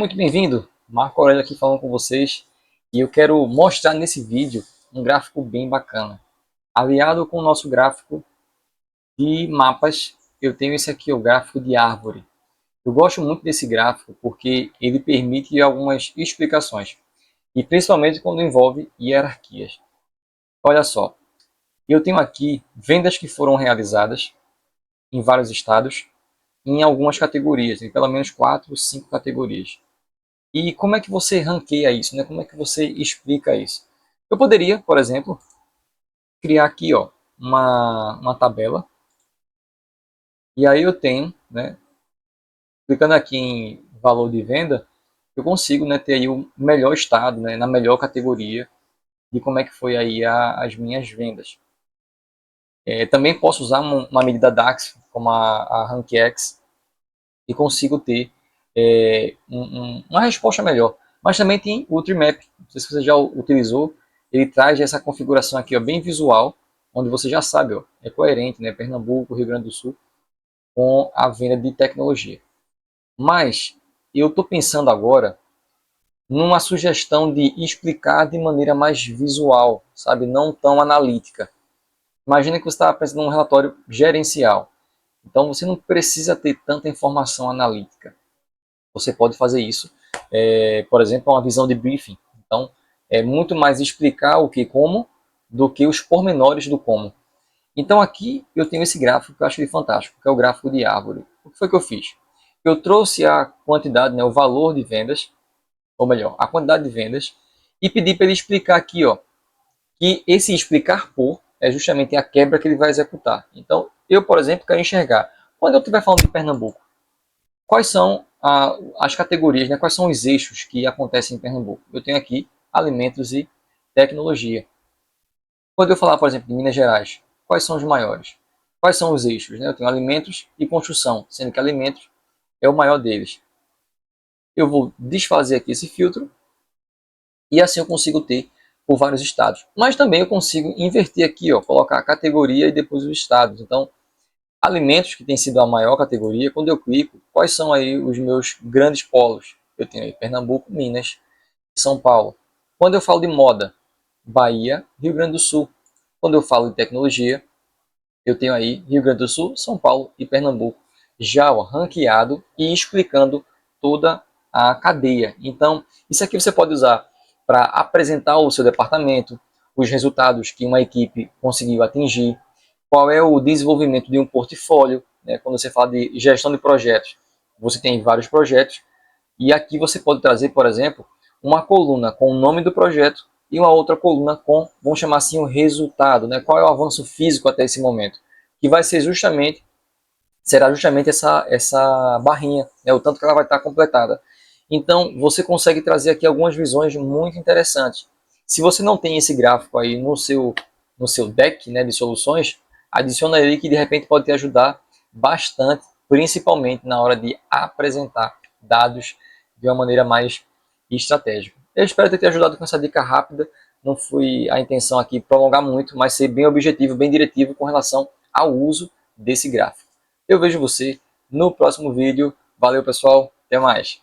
Muito bem-vindo, Marco Aurélio aqui falando com vocês e eu quero mostrar nesse vídeo um gráfico bem bacana. Aliado com o nosso gráfico de mapas, eu tenho esse aqui, o gráfico de árvore. Eu gosto muito desse gráfico porque ele permite algumas explicações e principalmente quando envolve hierarquias. Olha só, eu tenho aqui vendas que foram realizadas em vários estados, em algumas categorias, em pelo menos 4 ou 5 categorias. E como é que você ranqueia isso, né? Como é que você explica isso? Eu poderia, por exemplo, criar aqui ó, uma tabela, e aí eu tenho, né, clicando aqui em valor de venda, eu consigo, né, ter aí o melhor estado, né, na melhor categoria de como é que foi aí as minhas vendas. Também posso usar uma medida DAX, como a RankX, e consigo ter uma resposta melhor. Mas também tem o Trimap, não sei se você já utilizou, ele traz essa configuração aqui ó, bem visual, onde você já sabe, ó, é coerente, né, Pernambuco, Rio Grande do Sul, com a venda de tecnologia. Mas eu estou pensando agora numa sugestão de explicar de maneira mais visual, sabe, não tão analítica. Imagina que você está pensando num relatório gerencial, então você não precisa ter tanta informação analítica. Você pode fazer isso, por exemplo, uma visão de briefing. Então, é muito mais explicar o que como do que os pormenores do como. Então aqui eu tenho esse gráfico que eu acho ele fantástico, que é o gráfico de árvore. O que foi que eu fiz? Eu trouxe a quantidade, né, o valor de vendas, ou melhor, a quantidade de vendas, e pedi para ele explicar aqui, ó, que esse explicar por é justamente a quebra que ele vai executar. Então, eu, por exemplo, quero enxergar, quando eu estiver falando de Pernambuco, quais são as categorias, né? Quais são os eixos que acontecem em Pernambuco? Eu tenho aqui alimentos e tecnologia. Quando eu falar, por exemplo, de Minas Gerais, quais são os maiores? Quais são os eixos? Né? Eu tenho alimentos e construção, sendo que alimentos é o maior deles. Eu vou desfazer aqui esse filtro e assim eu consigo ter por vários estados. Mas também eu consigo inverter aqui, ó, colocar a categoria e depois os estados. Então, alimentos, que tem sido a maior categoria, quando eu clico, quais são aí os meus grandes polos? Eu tenho aí Pernambuco, Minas, São Paulo. Quando eu falo de moda, Bahia, Rio Grande do Sul. Quando eu falo de tecnologia, eu tenho aí Rio Grande do Sul, São Paulo e Pernambuco, já ó, ranqueado e explicando toda a cadeia. Então, isso aqui você pode usar para apresentar o seu departamento, os resultados que uma equipe conseguiu atingir, qual é o desenvolvimento de um portfólio, né? Quando você fala de gestão de projetos, você tem vários projetos, e aqui você pode trazer, por exemplo, uma coluna com o nome do projeto e uma outra coluna com, vamos chamar assim, o resultado, né? Qual é o avanço físico até esse momento, que vai ser será justamente essa barrinha, né? O tanto que ela vai estar completada. Então, você consegue trazer aqui algumas visões muito interessantes. Se você não tem esse gráfico aí no seu deck, né, de soluções, adiciona ele que de repente pode te ajudar bastante, principalmente na hora de apresentar dados de uma maneira mais estratégica. Eu espero ter te ajudado com essa dica rápida. Não foi a intenção aqui prolongar muito, mas ser bem objetivo, bem diretivo com relação ao uso desse gráfico. Eu vejo você no próximo vídeo. Valeu, pessoal. Até mais.